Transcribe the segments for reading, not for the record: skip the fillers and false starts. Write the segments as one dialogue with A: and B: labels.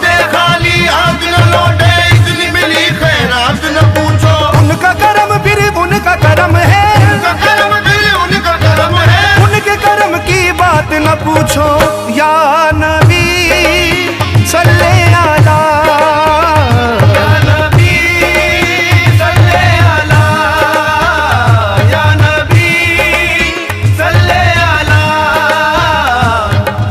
A: दे खाली हाथ न लौटे, इतनी मिली खैरात न पूछो।
B: उनका करम फिर उनका करम है,
A: उनका करम फिर उनका करम है,
B: उनके करम की बात न पूछो। या नबी सल्ले अला,
A: या नबी सल्ले अला, या नबी सल्ले अला।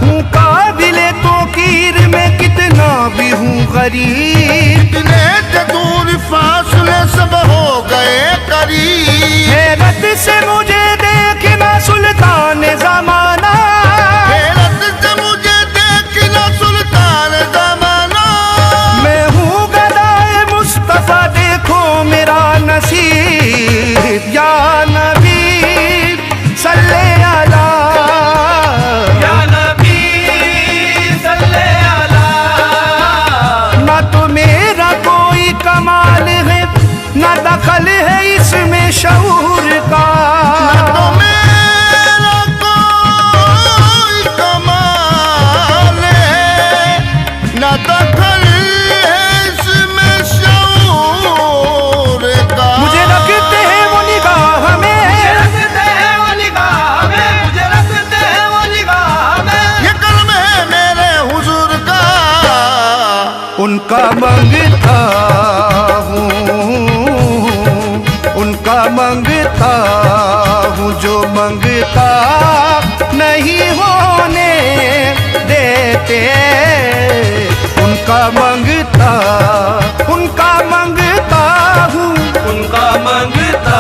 B: हूँ काबिले तौकीर में कितना भी हूँ गरीब,
A: इतने से दूर फासले सब हो गए करीब।
B: हैरत से मुझे देखना सुल्तान ज़माना,
A: हैरत से मुझे देखना सुल्तान ज़माना।
B: मैं हूँ गदाए मुस्तफा देखो मेरा नसीब। या नबी सल्ले अला,
A: या नबी सल्ले अला।
B: ना तो मेरा कोई कमाल है, ना दखल है इसमें शऊर का।
A: ना तो मेरा कोई कमाल है, ना दखल है इसमें शऊर का।
B: मुझे रखते हैं वो निगाह में,
A: रखते हैं वो निगाह में, मुझे रखते हैं वो निगाह में। ये कलम है मेरे हुजूर का,
B: उनका मंगता हूँ, उनका मंगता हूँ जो मंगता नहीं होने देते। उनका मंगता, उनका मंगता हूँ,
A: उनका मंगता,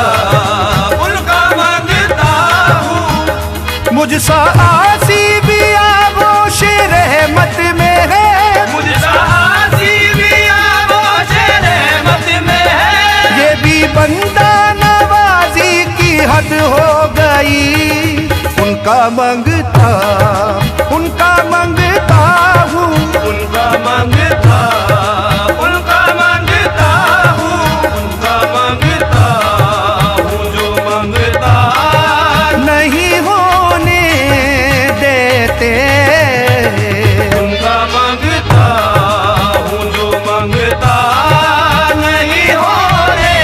A: उनका मंगता हूँ।
B: मुझसा आसी भी आगोश रहमत में है,
A: मुझसा आसी भी आगोश रहमत में है।
B: ये भी बंदा नवाजी की हद हो गई। उनका मंगता, उनका मंगता हूँ,
A: उनका मंगता, उनका मंगता हूँ, उनका मंगता हूँ जो मंगता
B: नहीं होने देते।
A: उनका मंगता हूँ जो मंगता नहीं होने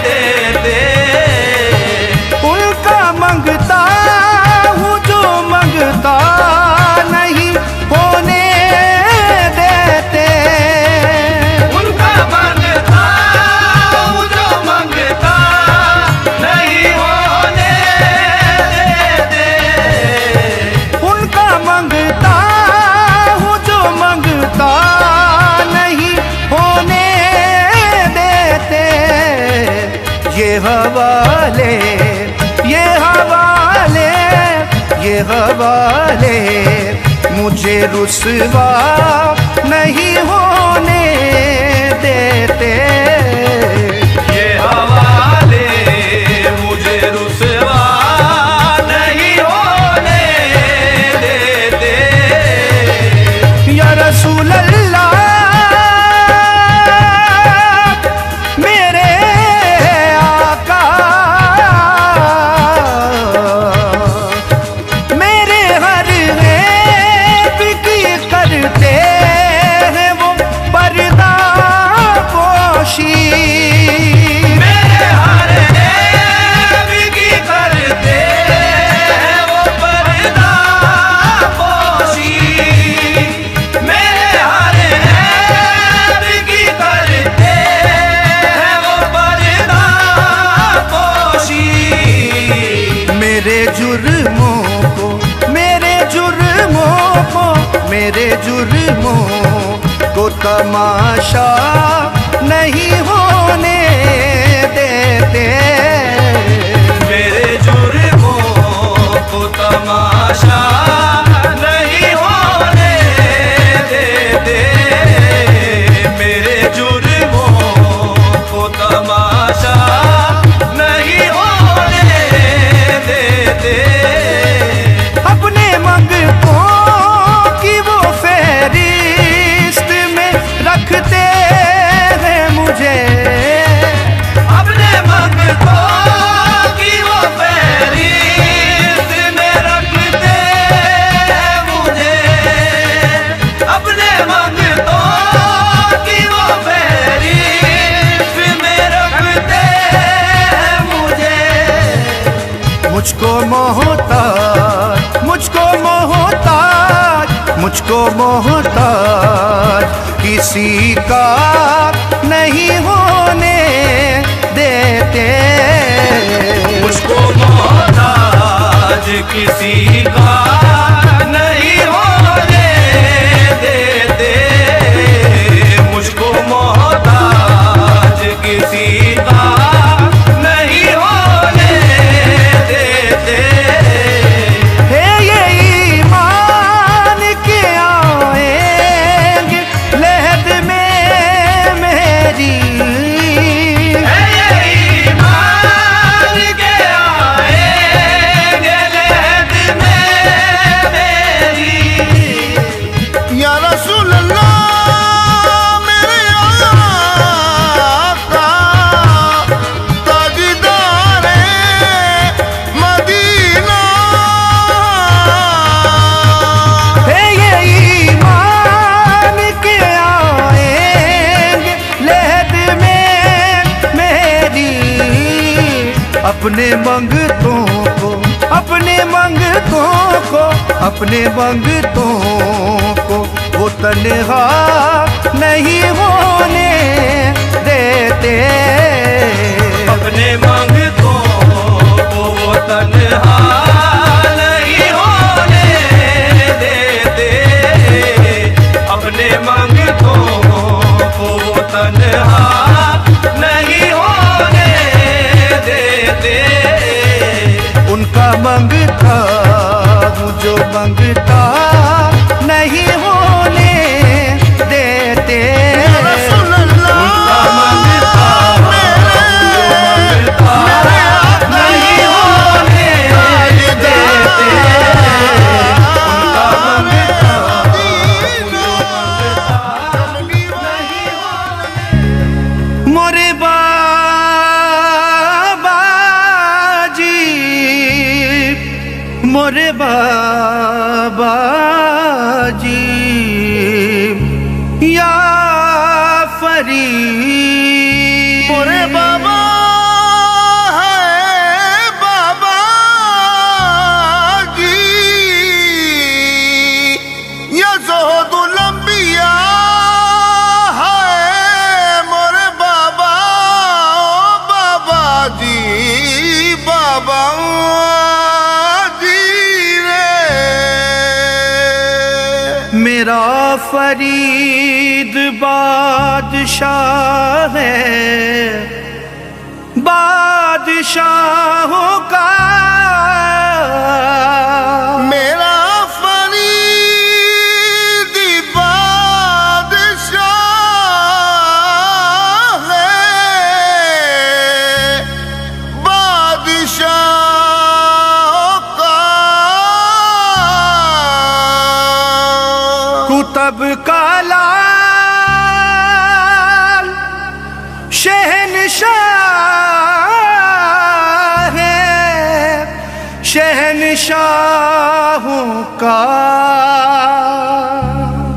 A: देते।
B: उनका मंगता हूँ जो मंगता नहीं होने देते।
A: उनका मंगता हूँ जो मंगता नहीं होने देते।
B: उनका मंगता हूँ जो मंगता नहीं होने देते। ये हवाले, ये हवाले, ये हवाले मुझे रुसवा नहीं होने देते।
A: ये हवाले मुझे रुसवा नहीं होने देते।
B: या रसूल अल्लाह मेरे आका, मेरे हर ऐब की करते हैं वो पर्दा पोशी।
A: मेरे हर ऐब की करते हैं वो पर्दा पोशी। मेरे हर ऐब की करते हैं वो पर्दा पोशी।
B: मेरे जुर्मों को, मेरे जुर्मों को, मेरे जुर्मों को तमाशा नहीं होने देते।
A: मेरे जुर्मों को तमाशा नहीं होने देते। मेरे जुर्मों को तमाशा नहीं होने देते।
B: अपने मंगतों की वो फहरिस्त में रखते हैं मुझे।
A: अपने मंगतों की वो फहरिस्त में रखते भक्तों की वो फहरिस्त में रखते हैं मुझे।
B: मुझको मोहताज, मुझको मोहताज, मुझको मोहताज किसी का नहीं होने देते।
A: मुझको मोहताज किसी का नहीं होने देते। मुझको मोहताज किसी का नहीं होने देते।
B: है ये ईमान के आएंगे लहद में मेरी।
A: है ये ईमान के आएंगे लहद में मेरी।
C: या रसूल अल्लाह मेरे आका ताजदार मदीना।
B: है ये ईमान के आएंगे लहद में मेरी। अपने मंगतों को, अपने मंगतों को, अपने मंगतों को वो तन्हा नहीं होने देते।
A: अपने मंगतों को वो तन्हा नहीं होने देते। अपने मंगतों को वो तन्हा नहीं होने देते।
B: उनका मंगता हूँ जो मंगता नहीं होने देते।
C: रसूल अल्लाह
A: नहीं होने देते। उनका मंगता
B: मोरे बाबा जी, मोरे बाबा जी या फरीद।
C: मोरे बाबा है बाबा जी। या ज़ोहदुल अंबिया है मोरे बाबा। ओ बाबा जी, बाबा जी रे।
B: मेरा फरीद बादशाह है बादशाहों का।
C: मेरा फरीद बादशाह है बादशाह का।
B: कुतब का लाल शहनशाह है शहनशाहों का।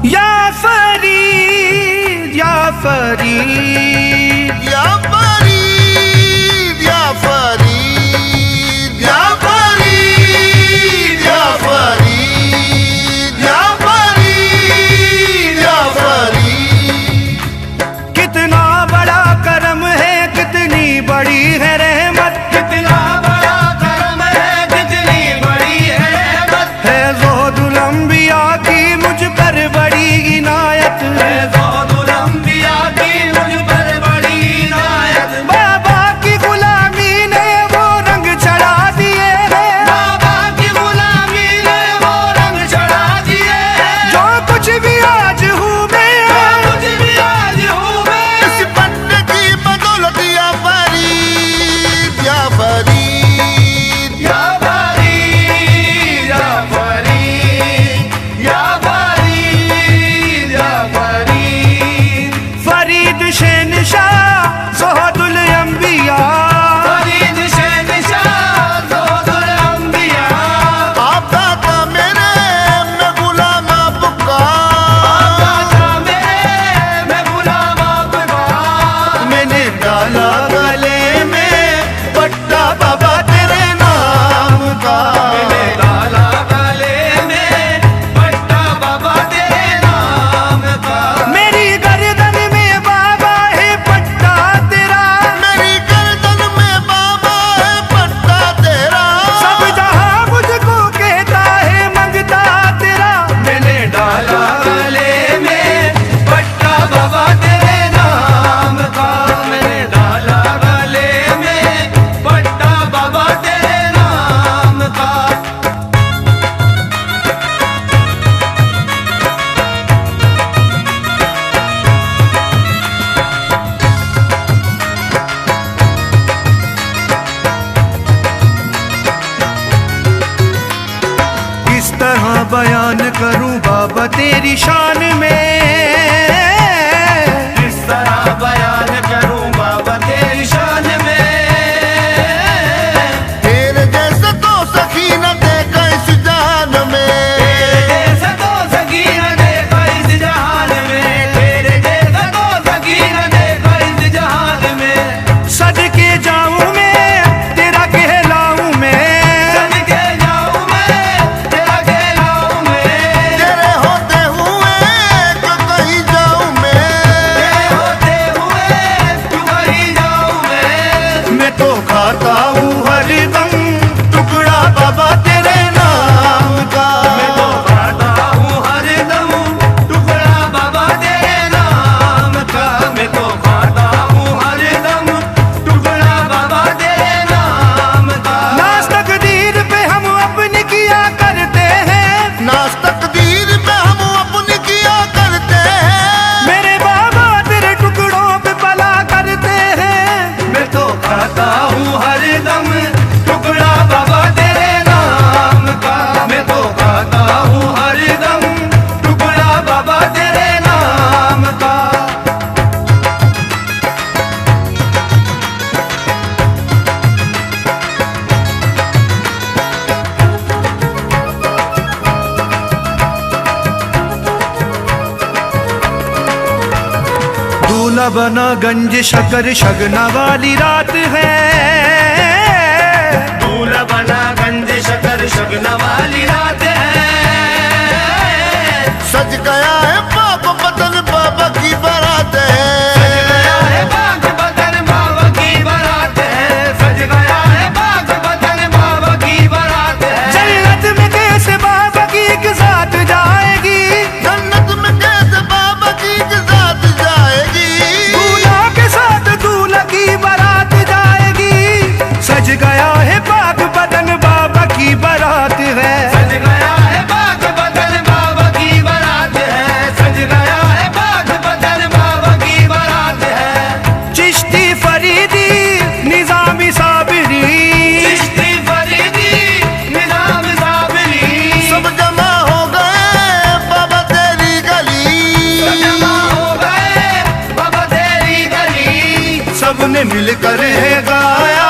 B: या फरीद, या फरीद,
C: या फरीद, या फरीद, या फरीद, या फरीद, या फरीद, या फरीद।
B: कितना बड़ा करम है, कितनी बड़ी है रहमत।
A: कितना बड़ा करम है, कितनी बड़ी है रहमत।
B: है ज़ोहदुल अंबिया की मुझ पर बड़ी इनायत।
A: है ज़ोहदुल अंबिया की मुझ पर बड़ी इनायत।
B: शान में,
A: किस तरह बयान करूं बाबा तेरी शान में।
C: तेरे जैसा तो सखी न देखा इस जान में,
A: तेरे जैसा तो सखी न देखा इस जहान में, तेरे जैसा तो सखी न देखा इस जहान में।
B: सदके जाऊं मैं तेरा कहलाऊं मैं,
A: सदके जाऊं मैं तेरा कहलाऊं मैं।
C: तेरे होते हुए क्यों कहीं जाऊं मैं,
A: तेरे होते हुए क्यों कहीं जाऊं
B: मैं तो खाता हूँ हरदम टुकड़ा बाबा तेरे नाम का।
A: मैं तो खाता हूँ हरदम टुकड़ा बाबा तेरे नाम का। मैं तो खाता हूँ हरदम टुकड़ा बाबा तेरे नाम का।
B: नाज तकदीर पे हम अपनी किया करते हैं,
C: नाज तकदीर पे हम अपनी किया करते हैं।
B: मेरे बाबा तेरे टुकड़ों पे भला करते हैं।
A: मैं तो खाता हूँ हरदम टुकड़ा बाबा तेरे नाम का। मैं तो खाता हूँ हरदम टुकड़ा बाबा तेरे नाम का।
B: दूल्हा बना गंज शकर शगना वाली रात है,
A: दूल्हा बना गंज शकर शगना वाली रात है।
C: सज गया है पाप बदन बाबा की बारात
A: सज
C: है।
A: गया है बाग बदन बाबा की बारात है। सज गया है बाग बदन बाबा की बारात है।
B: जन्नत में कैसे बाबा की एक साथ जाएगी,
C: जन्नत में कैसे बाबा की के साथ जाएगी,
B: दूल्हा के साथ दूल्हा की बारात जाएगी। सज गया है बाग बदन बाबा की बारात है।
A: सज गया है बाग बदन बाबा की बारात है। सज गया है बाग बदन बाबा की बारात है।
B: चिश्ती फरीदी निजामी साबरी,
A: चिश्ती फरीदी निजाम साबरी
C: सब जमा हो गए बाबा तेरी गली,
A: जमा हो गए बाबा तेरी गली।
B: सबने मिलकर है गाया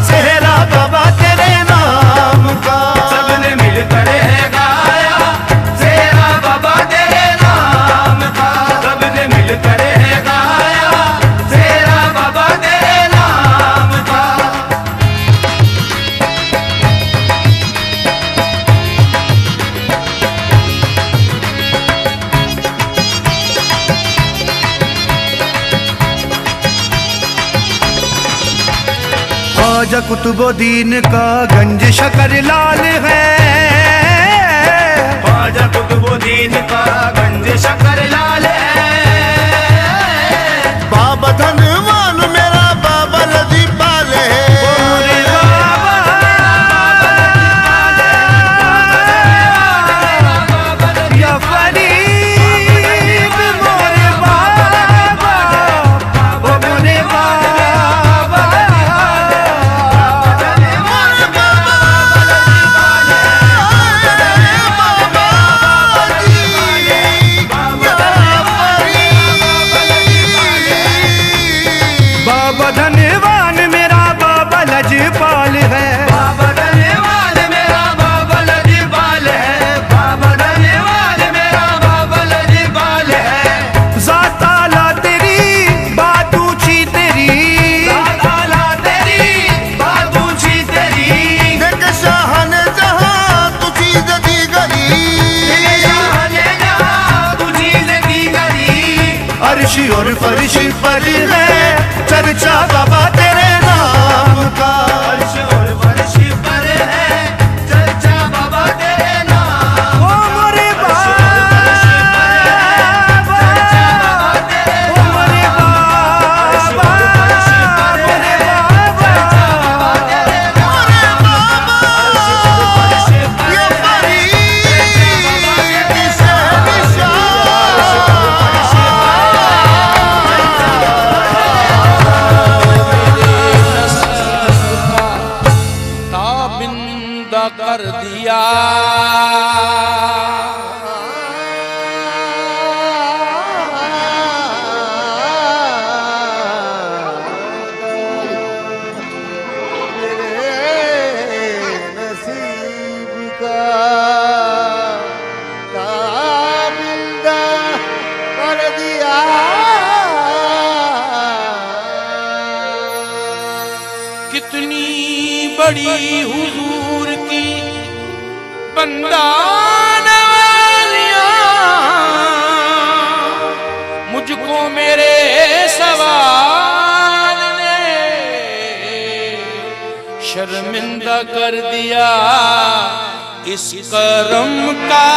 B: सेहरा बाबा तेरे नाम का।
A: सबने मिलकर है गाया सेरा बाबा तेरे नाम का। सबने मिलकर है गाया सेरा बाबा तेरे नाम का।
B: ख्वाजा कुतुबुद्दीन का गंज शकर लाल है,
A: ख्वाजा कुतुबुद्दीन का गंज शकर लाल है।
C: बाबा धनवान मेरा बाबा लजी पाले है।
B: मोरे बाबा या फरीद मोरे बाबा, ओ मोरे बाबा। बाबा धनवान मेरा बाबा लजपाल है,
A: बाबा धन्यवाद मेरा बाबा लजपाल है। बाबा धन्यवाद मेरा बाबा लजपाल है।
B: ज़ाताला तेरी बात ऊंची तेरी,
A: ताला तेरी बात ऊंची तेरी।
C: देख शाह ने जहां तू चीज दी गई,
A: शाह ने जहां तू चीज़ दी गई।
B: अर्श और फर्श पर है चर्चा बाबा तेरे नाम का।
A: अर्श और फर्श पर है चर्चा बाबा तेरे नाम।
B: ओ मोरे बाबा, ओ मोरे बाबा, मोरे बाबा।
C: ये फरीद शहंशाह।
D: बड़ी हुजूर की बंदा नवाजियां, मुझको मेरे सवाल ने शर्मिंदा कर दिया इस करम का।